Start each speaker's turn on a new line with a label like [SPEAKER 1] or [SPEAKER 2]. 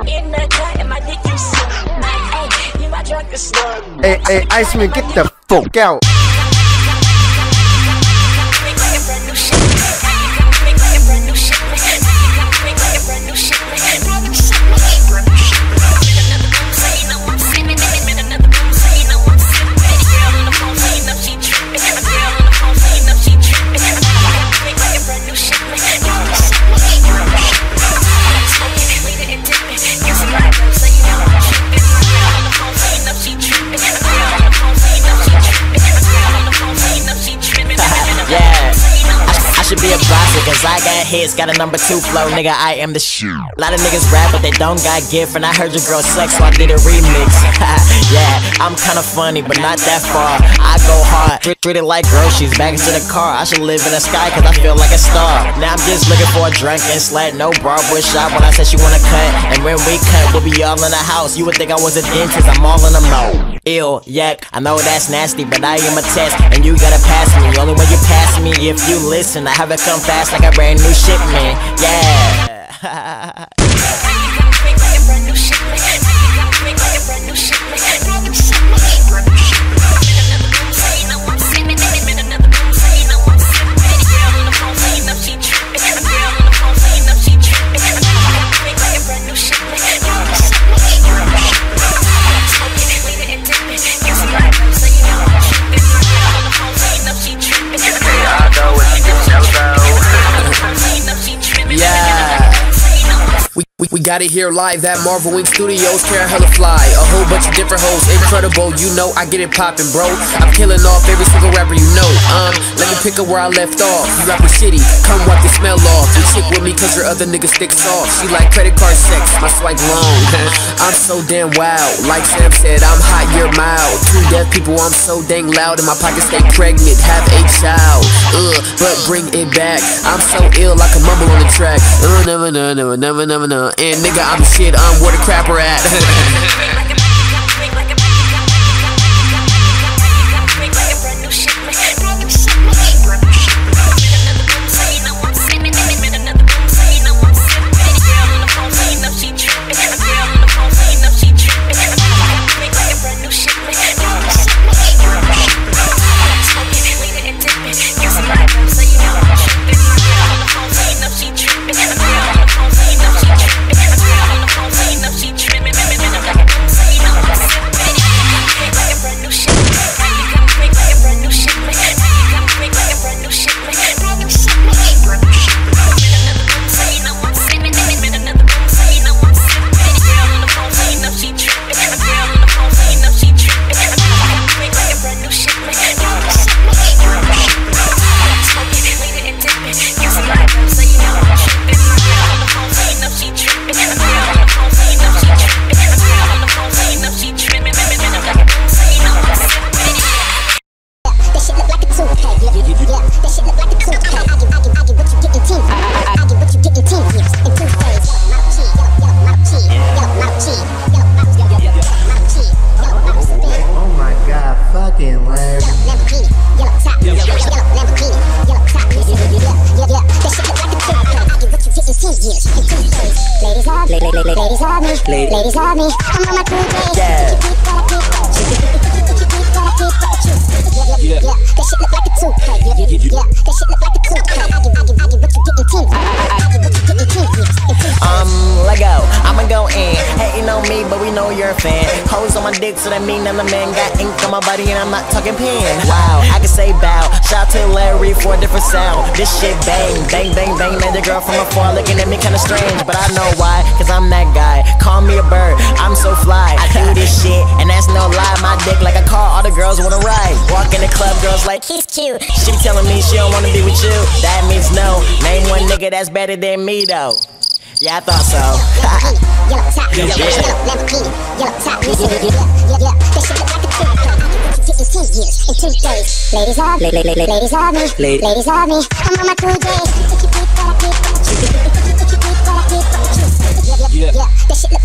[SPEAKER 1] In the cut and my dick you suck. Hey, you my drunkest slug.
[SPEAKER 2] Hey, Iceman, get the fuck out.
[SPEAKER 3] Should be a boxer, cause I got hits, got a number 2 flow, nigga, I am the shit. A lot of niggas rap, but they don't got gift, and I heard your girl sex, so I did a remix. Yeah, I'm kinda funny, but not that far. I go hard, treat it like groceries, back into the car. I should live in the sky, cause I feel like a star. Now I'm just looking for a drunken slut, no barber shop when I said she wanna cut. And when we cut, we'll be all in the house. You would think I was a dentist, I'm all in the mode. Ew, yuck, I know that's nasty, but I am a test, and you gotta pass me. The only way you pass me if you listen. I have it come fast like a brand new shipment, yeah.
[SPEAKER 4] We got it here live at Marvel Wing Studios, carry hella fly. A whole bunch of different hoes, incredible, you know I get it poppin', bro. I'm killing off every single rapper you know. Let me pick up where I left off. You rapping shitty, come wipe the smell off. You chick with me cause your other nigga stick soft. She like credit card sex, my swipe long. I'm so damn wild, like Sam said, I'm hot, you're mild. 2 deaf people, I'm so dang loud, and my pockets stay pregnant, have a child. But bring it back, I'm so ill, I can mumble on the track. Never. And nigga, I'm the shit, I'm where the crapper at.
[SPEAKER 5] Ladies love me, I'm on my cool day.
[SPEAKER 3] Yeah.
[SPEAKER 5] Yeah, that shit look like a toupee. Yeah, that shit look like a toupee. I give what you getting 10. I give what you getting 10 years.
[SPEAKER 3] Let go, I'ma go in. Hating on me, but we know you're a fan. Hoes on my dick, so that mean I'm the man. Got ink on my body, and I'm not talking pen. Wow, I can say bow. Shout to Larry for a different sound. This shit bang, bang, bang, bang. Man, the girl from afar looking at me kinda strange, but I know why, cause I'm that guy. Call me a bird, I'm so fly. I do this shit, and that's no lie. My dick like a car, all the girls wanna ride. Walk in the club, girls like, he's cute. She telling me she don't wanna be with you. That means no. Name one nigga that's better than me though. Yeah, I thought so.
[SPEAKER 5] Yellow top, yellow Lamborghini, yellow top, that shit look like a toupee. I give what you getting 10 years in 2 days. Ladies love me, ladies love me. I'm on my cool day. Yeah, that shit look